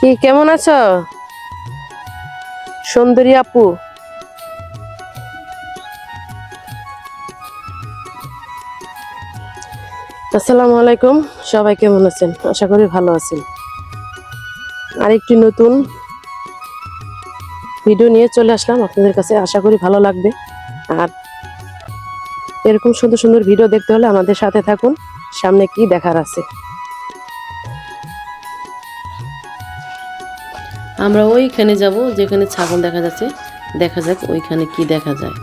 কি কেমন আছো সুন্দরী আপু? আসসালামু আলাইকুম, সবাই কেমন আছেন? আশা করি ভালো আছেন। আরেকটি নতুন ভিডিও নিয়ে চলে আসলাম আপনাদের কাছে, আশা করি ভালো লাগবে। আর এরকম সুন্দর সুন্দর ভিডিও দেখতে হলে আমাদের সাথে থাকুন। সামনে কি দেখার আছে আমরা ওইখানে যাব যেখানে ছাগল দেখা যাচ্ছে। দেখা যাক ওইখানে কি দেখা যায়।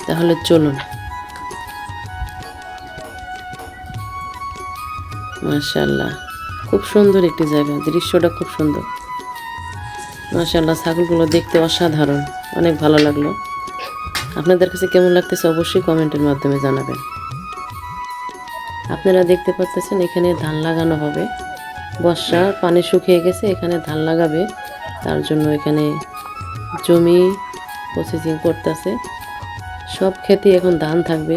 তাহলে চলুন। মাশাআল্লাহ, খুব সুন্দর একটি জায়গা, দৃশ্যটা খুব সুন্দর। মাশাআল্লাহ, ছাগলগুলো দেখতে অসাধারণ, অনেক ভালো লাগলো। আপনাদের কাছে কেমন লাগতেছে অবশ্যই কমেন্টের মাধ্যমে জানাবেন। আপনারা দেখতে পাচ্ছেন এখানে ধান লাগানো হবে। বর্ষা, পানি শুকিয়ে গেছে, এখানে ধান লাগাবে। তার জন্য এখানে জমি প্রসেসিং করতেছে। সব ক্ষেতে এখন ধান থাকবে।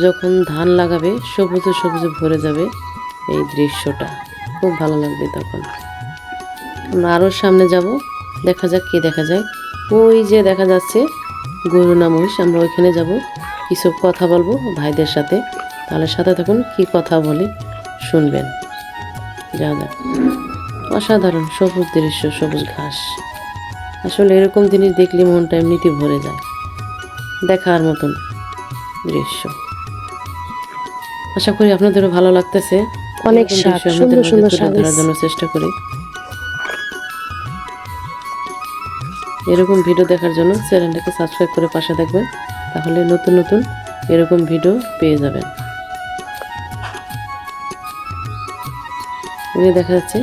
যখন ধান লাগাবে সবুজে সবুজে ভরে যাবে এই দৃশ্যটা, খুব ভালো লাগবে তখন। আমরা আরও সামনে যাব, দেখা যাক কি দেখা যায়। ওই যে দেখা যাচ্ছে গরু না মহিষ, আমরা ওইখানে যাব, কিছু কথা বলবো ভাইদের সাথে। তাহলে সাথে থাকুন, কি কথা বলি শুনবেন। যা যাক, অসাধারণ সবুজ দৃশ্য, সবুজ ঘাস। আসলে এরকম জিনিস দেখলে মনটা এমনিতে ভরে যায়, দেখার মতন দৃশ্য। আশা করি আপনাদেরও ভালো লাগতেছে। অনেক সুন্দর সুন্দর ধরার জন্য চেষ্টা করি। এরকম ভিডিও দেখার জন্য চ্যানেলটাকে সাবস্ক্রাইব করে পাশে থাকবেন, তাহলে নতুন নতুন এরকম ভিডিও পেয়ে যাবেন। দেখা যাচ্ছে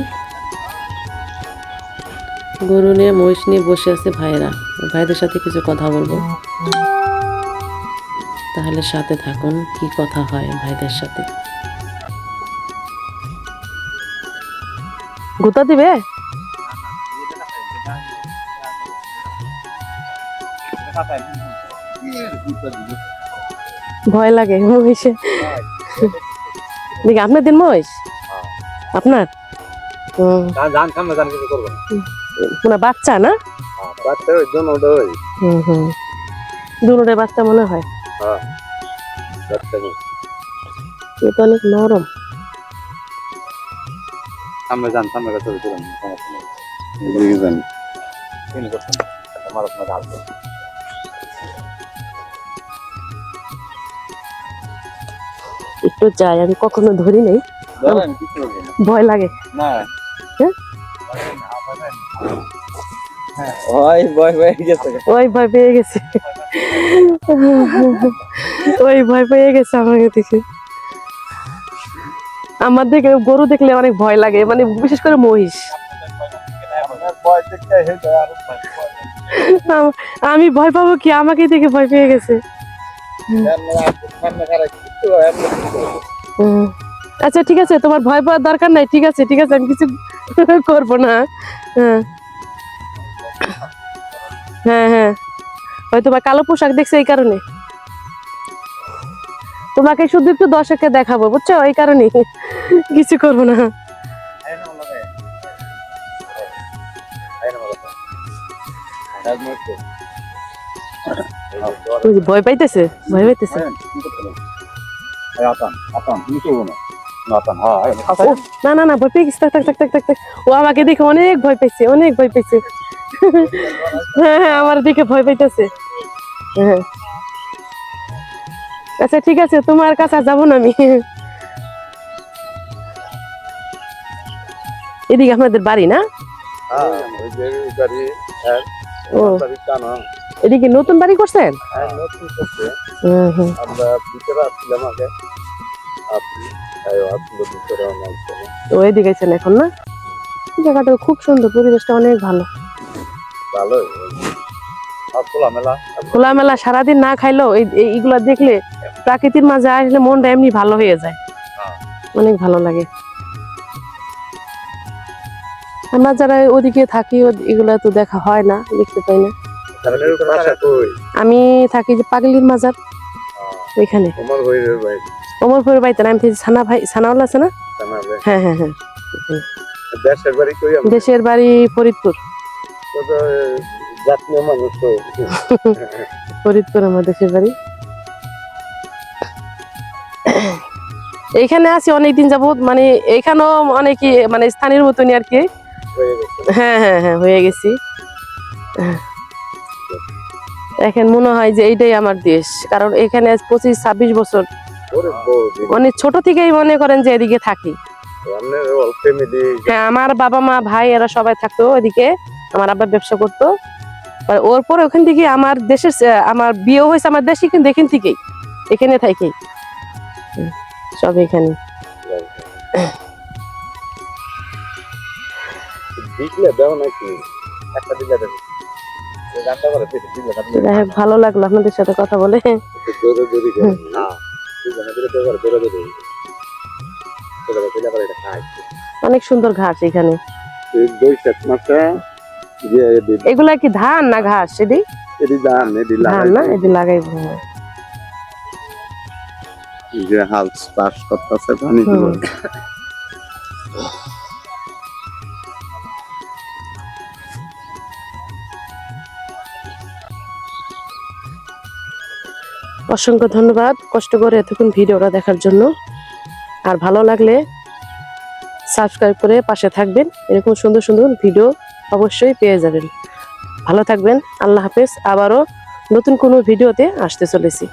গরু নিয়ে মহিষ নিয়ে বসে আছে ভাইয়েরা। ভাইদের সাথে কিছু কথা বলবো, তাহলে সাথে থাকুন, কি কথা হয় ভাইদের সাথে। গুতা দিবে? ভয় লাগে মহিষে। দেখি আপনার দিন মহিষ আপনার বাচ্চা না? দুটোটাই বাচ্চা মনে হয়। এটা অনেক নরম। একটু যাই, আমি কখনো ধরি নাই, ভয় লাগে। ওই ভয় পেয়ে গেছে, ওই ভয় পেয়ে গেছে আমাকে দেখে। আমার দেখে গরু দেখলে অনেক ভয় লাগে, মানে বিশেষ করে মহিষ। আমি ভয় পাবো কি, আমাকে দেখে ভয় পেয়ে গেছে। আচ্ছা ঠিক আছে, তোমার ভয় পাওয়ার দরকার নাই। ঠিক আছে ঠিক আছে, আমি কিছু করবো না। হ্যাঁ হ্যাঁ হ্যাঁ, হয়তো বা কালো পোশাক দেখছে এই কারণে। তোমাকে শুধু একটু দর্শককে দেখাবো, বুঝছো, এই কারণে কিছু করবো না। ভয় পাইতেছে, ভয় পাইতেছে। না না না, ভয় পেয়ে গেছে। ও আমাকে দেখে অনেক ভয় পাইছে, অনেক ভয় পাইছে। হ্যাঁ হ্যাঁ, আমার দিকে ভয় পাইতেছে। হ্যাঁ আচ্ছা ঠিক আছে, তোমার কাছে যাবো না আমি। এদিকে আপনাদের বাড়ি না? ও, এদিকে নতুন বাড়ি করছেন? ওইদিকে গেছেন এখন না? জায়গাটা খুব সুন্দর, পরিবেশটা অনেক ভালো। খোলামেলা, সারাদিন না খাইলেও এইগুলা দেখলে, প্রাকৃতির মাঝে আসলে মনটা এমনি ভালো হয়ে যায়, অনেক ভালো লাগে। আমরা যারা ওদিকে থাকি এগুলা তো দেখা হয় না, দেখতে পাই না। আমি থাকি যে পাগলির মাজার ওইখানে। ওমর ভাইয়ের বাড়িতে আমি থাকি। ছানা ভাই, ছানাওয়ালা আছে না? হ্যাঁ হ্যাঁ হ্যাঁ। দেশের বাড়ি কই আমরা? দেশের বাড়ি ফরিদপুর। তো তো জাতীয় মানুষ তো। ফরিদপুর আমার দেশের বাড়ি। এইখানে আছি অনেকদিন যাবত, মানে এখানেও অনেকে মানে স্থানীয় মতনই আর কি। হয়ে গেছে। হ্যাঁ হ্যাঁ হ্যাঁ, হয়ে গেছি। এখন মনে হয় যে এইটাই আমার দেশ, কারণ এখানে 25-26 বছর ওরে বৌদি, মানে ছোট থেকেই মনে করেন যে এদিকে থাকি। আপনার অল ফ্যামিলি? হ্যাঁ, আমার বাবা মা ভাই এরা সবাই থাকতো ওইদিকে। আমার আব্বা ব্যবসা করতো। আর ওর পরে ওখান থেকে আমার দেশের আমার বিয়ে হয়েছে আমার দেশে, কিন্তু এখান থেকেই এখানে থাকি সব এখানে। দিলে দাও নাকি? একটা দিলে দেবে। গানটা করে দিলে যাই হোক, ভালো লাগলো আপনাদের সাথে কথা বলে। দৌড়ে দৌড়ি করে। হ্যাঁ, দুজনে দিলে তো করে দৌড়ে দৌড়ি। দৌড়ে দিলে করে এটা খাই। অনেক সুন্দর ঘাস এখানে। এই বৈশাখ মাসে যে এগুলা কি ধান না ঘাস? এদি এদি ধান এদি ধান না, লাগাই এদি লাগাই। যে হাল চাষ করতেছে পানি দিব। অসংখ্য ধন্যবাদ কষ্ট করে এতক্ষণ ভিডিওটা দেখার জন্য। আর ভালো লাগলে সাবস্ক্রাইব করে পাশে থাকবেন, এরকম সুন্দর সুন্দর ভিডিও অবশ্যই পেয়ে যাবেন। ভালো থাকবেন, আল্লাহ হাফেজ। আবারও নতুন কোনো ভিডিওতে আসতে চলেছি।